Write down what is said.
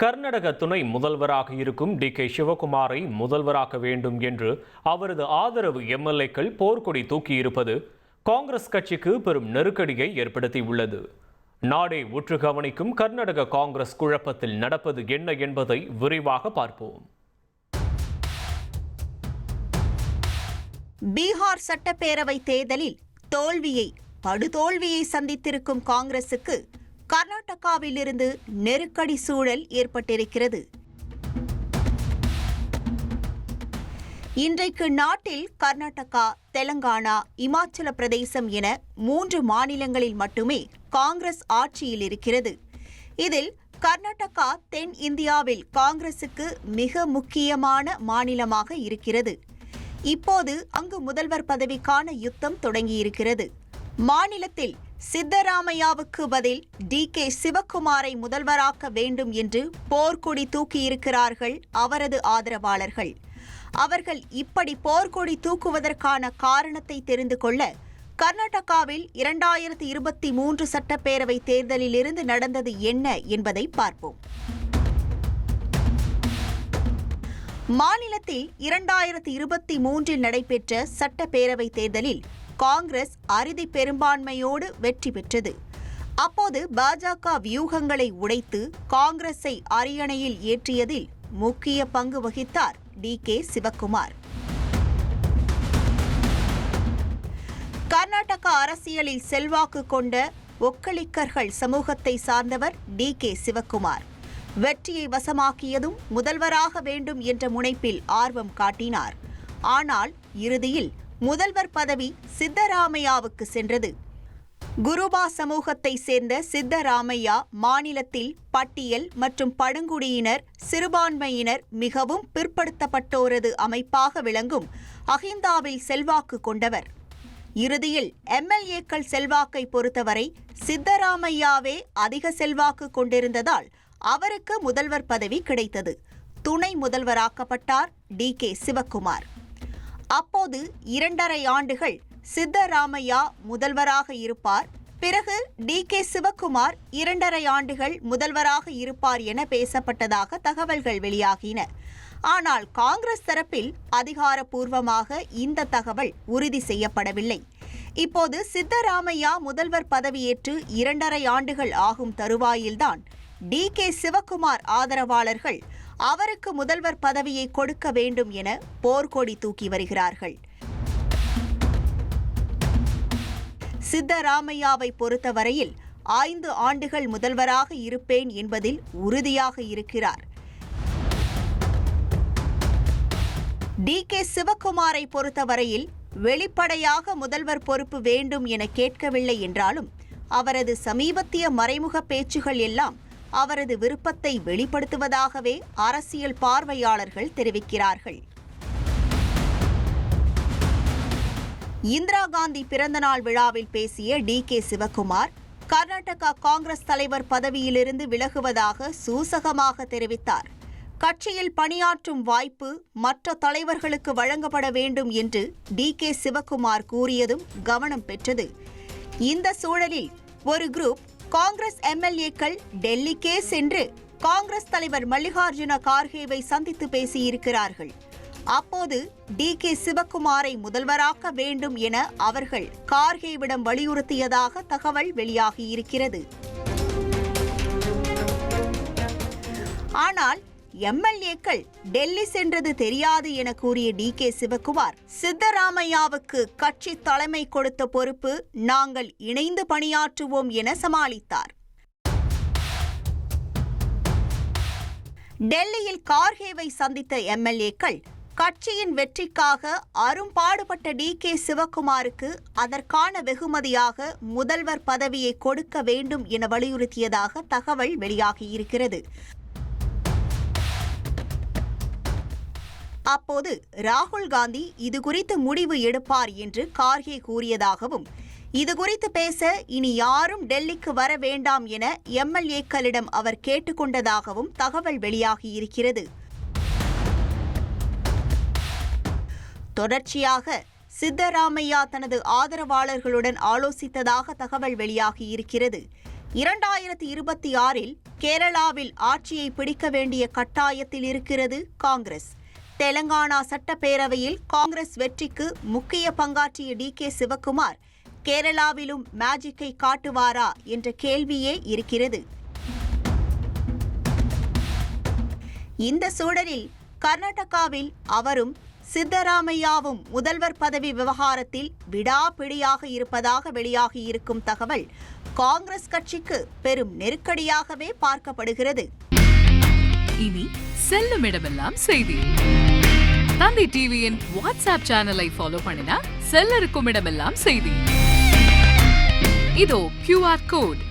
கர்நாடக துணை முதல்வராக இருக்கும் டி.கே. சிவகுமாரை முதல்வராக்க வேண்டும் என்று அவரது ஆதரவு எம்எல்ஏக்கள் போர்க்கொடி தூக்கியிருப்பது காங்கிரஸ் கட்சிக்கு பெரும் நெருக்கடியை ஏற்படுத்தியுள்ளது. நாடே உற்று கவனிக்கும் கர்நாடக காங்கிரஸ் குழப்பத்தில் நடப்பது என்ன என்பதை விரிவாக பார்ப்போம். பீகார் சட்டப்பேரவை தேர்தலில் படுதோல்வியை சந்தித்திருக்கும் காங்கிரசுக்கு கர்நாடகாவில் இருந்து நெருக்கடி சூழல் ஏற்பட்டிருக்கிறது. இன்றைக்கு நாட்டில் கர்நாடகா, தெலங்கானா, இமாச்சல பிரதேசம் என 3 மாநிலங்களில் மட்டுமே காங்கிரஸ் ஆட்சியில் இருக்கிறது. இதில் கர்நாடகா தென் இந்தியாவில் காங்கிரசுக்கு மிக முக்கியமான மாநிலமாக இருக்கிறது. இப்போது அங்கு முதல்வர் பதவிக்கான யுத்தம் தொடங்கியிருக்கிறது. மாநிலத்தில் சித்தராமையாவுக்கு பதில் டி.கே. சிவகுமாரை முதல்வராக்க வேண்டும் என்று போர்க்கொடி தூக்கியிருக்கிறார்கள் அவரது ஆதரவாளர்கள். அவர்கள் இப்படி போர்க்கொடி தூக்குவதற்கான காரணத்தை தெரிந்து கொள்ள கர்நாடகாவில் 2023 சட்டப்பேரவை தேர்தலில் இருந்து நடந்தது என்ன என்பதை பார்ப்போம். மாநிலத்தில் 2023 நடைபெற்ற சட்டப்பேரவை தேர்தலில் காங்கிரஸ் அறுதி பெரும்பான்மையோடு வெற்றி பெற்றது. அப்போது பாஜக வியூகங்களை உடைத்து காங்கிரஸை அரியணையில் ஏற்றியதில் முக்கிய பங்கு வகித்தார் டி.கே. சிவகுமார். கர்நாடக அரசியலில் செல்வாக்கு கொண்ட ஒக்கலிக்கர்கள் சமூகத்தை சார்ந்தவர் டி.கே. சிவகுமார். வெற்றியை வசமாக்கியதும் முதல்வராக வேண்டும் என்ற முனைப்பில் ஆர்வம் காட்டினார். ஆனால் இறுதியில் முதல்வர் பதவி சித்தராமையாவுக்கு சென்றது. குருபா சமூகத்தை சேர்ந்த சித்தராமையா மாநிலத்தில் பட்டியல் மற்றும் பழங்குடியினர், சிறுபான்மையினர், மிகவும் பிற்படுத்தப்பட்டோரது அமைப்பாக விளங்கும் அஹிந்தாவில் செல்வாக்கு கொண்டவர். இறுதியில் எம்எல்ஏக்கள் செல்வாக்கை பொறுத்தவரை சித்தராமையாவே அதிக செல்வாக்கு கொண்டிருந்ததால் அவருக்கு முதல்வர் பதவி கிடைத்தது. துணை முதல்வராக்கப்பட்டார் டி.கே. சிவகுமார். அப்போது 2.5 ஆண்டுகள் சித்தராமையா முதல்வராக இருப்பார். பிறகு டி.கே. சிவகுமார் 2.5 ஆண்டுகள் முதல்வராக இருப்பார் என பேசப்பட்டதாக தகவல்கள் வெளியாகின. ஆனால் காங்கிரஸ் தரப்பில் அதிகாரப்பூர்வமாக இந்த தகவல் உறுதி செய்யப்படவில்லை. இப்போது சித்தராமையா முதல்வர் பதவியேற்று 2.5 ஆண்டுகள் ஆகும் தருவாயில்தான் டி.கே. சிவகுமார் ஆதரவாளர்கள் அவருக்கு முதல்வர் பதவியை கொடுக்க வேண்டும் என போர்க்கொடி தூக்கி வருகிறார்கள். சித்தராமையாவை பொறுத்தவரையில் 5 ஆண்டுகள் முதல்வராக இருப்பேன் என்பதில் உறுதியாக இருக்கிறார். டி.கே. சிவகுமாரை பொறுத்தவரையில் வெளிப்படையாக முதல்வர் பொறுப்பு வேண்டும் என கேட்கவில்லை என்றாலும் அவரது சமீபத்திய மறைமுக பேச்சுகள் எல்லாம் அவரது விருப்பத்தை வெளிப்படுத்துவதாகவே அரசியல் பார்வையாளர்கள் தெரிவிக்கிறார்கள். இந்திரா காந்தி பிறந்தநாள் விழாவில் பேசிய டி.கே. சிவகுமார் கர்நாடகா காங்கிரஸ் தலைவர் பதவியிலிருந்து விலகுவதாக சூசகமாக தெரிவித்தார். கட்சியில் பணியாற்றும் வாய்ப்பு மற்ற தலைவர்களுக்கு வழங்கப்பட வேண்டும் என்று டி.கே. சிவகுமார் கூறியதும் கவனம் பெற்றது. இந்த சூழலில் ஒரு குரூப் காங்கிரஸ் எம்எல்ஏக்கள் டெல்லிக்கே சென்று காங்கிரஸ் தலைவர் மல்லிகார்ஜுன கார்கேவை சந்தித்து பேசியிருக்கிறார்கள். அப்போது டி.கே. சிவகுமாரை முதல்வராக்க வேண்டும் என அவர்கள் கார்கேவிடம் வலியுறுத்தியதாக தகவல் வெளியாகியிருக்கிறது. ஆனால் எம்எல்ஏக்கள் டெல்லி சென்றது தெரியாது என கூறிய டி.கே. சிவகுமார் சித்தராமையாவுக்கு கட்சி தலைமை கொடுத்த பொறுப்பு நாங்கள் இணைந்து பணியாற்றுவோம் என சமாளித்தார். டெல்லியில் கார்கேவை சந்தித்த எம்எல்ஏக்கள் கட்சியின் வெற்றிக்காக அரும்பாடுபட்ட டி.கே. சிவகுமாருக்கு அதற்கான வெகுமதியாக முதல்வர் பதவியை கொடுக்க வேண்டும் என வலியுறுத்தியதாக தகவல் வெளியாகியிருக்கிறது. அப்போது ராகுல் காந்தி இதுகுறித்து முடிவு எடுப்பார் என்று கார்கே கூறியதாகவும், இதுகுறித்து பேச இனி யாரும் டெல்லிக்கு வர வேண்டாம் என எம்எல்ஏக்களிடம் அவர் கேட்டுக்கொண்டதாகவும் தகவல் வெளியாகியிருக்கிறது. தொடர்ச்சியாக சித்தராமையா தனது ஆதரவாளர்களுடன் ஆலோசித்ததாக தகவல் வெளியாகியிருக்கிறது. 2026 கேரளாவில் ஆட்சியை பிடிக்க வேண்டிய கட்டாயத்தில் இருக்கிறது காங்கிரஸ். தெலங்கானா சட்டப்பேரவையில் காங்கிரஸ் வெற்றிக்கு முக்கிய பங்காற்றிய டி.கே. சிவக்குமார் கேரளாவிலும் மேஜிக்கை காட்டுவாரா என்ற கேள்வியே இருக்கிறது. இந்த சூழலில் கர்நாடகாவில் அவரும் சித்தராமையாவும் முதல்வர் பதவி விவகாரத்தில் விடாப்பிடியாக இருப்பதாக வெளியாகியிருக்கும் தகவல் காங்கிரஸ் கட்சிக்கு பெரும் நெருக்கடியாகவே பார்க்கப்படுகிறது. இனி செல்லும் இடமெல்லாம் செய்தி. தந்தி டிவியின் வாட்ஸ்அப் சேனலை ஃபாலோ பண்ணினா செல்ல இருக்கும் இடமெல்லாம் செய்தி. இதோ QR கோட்.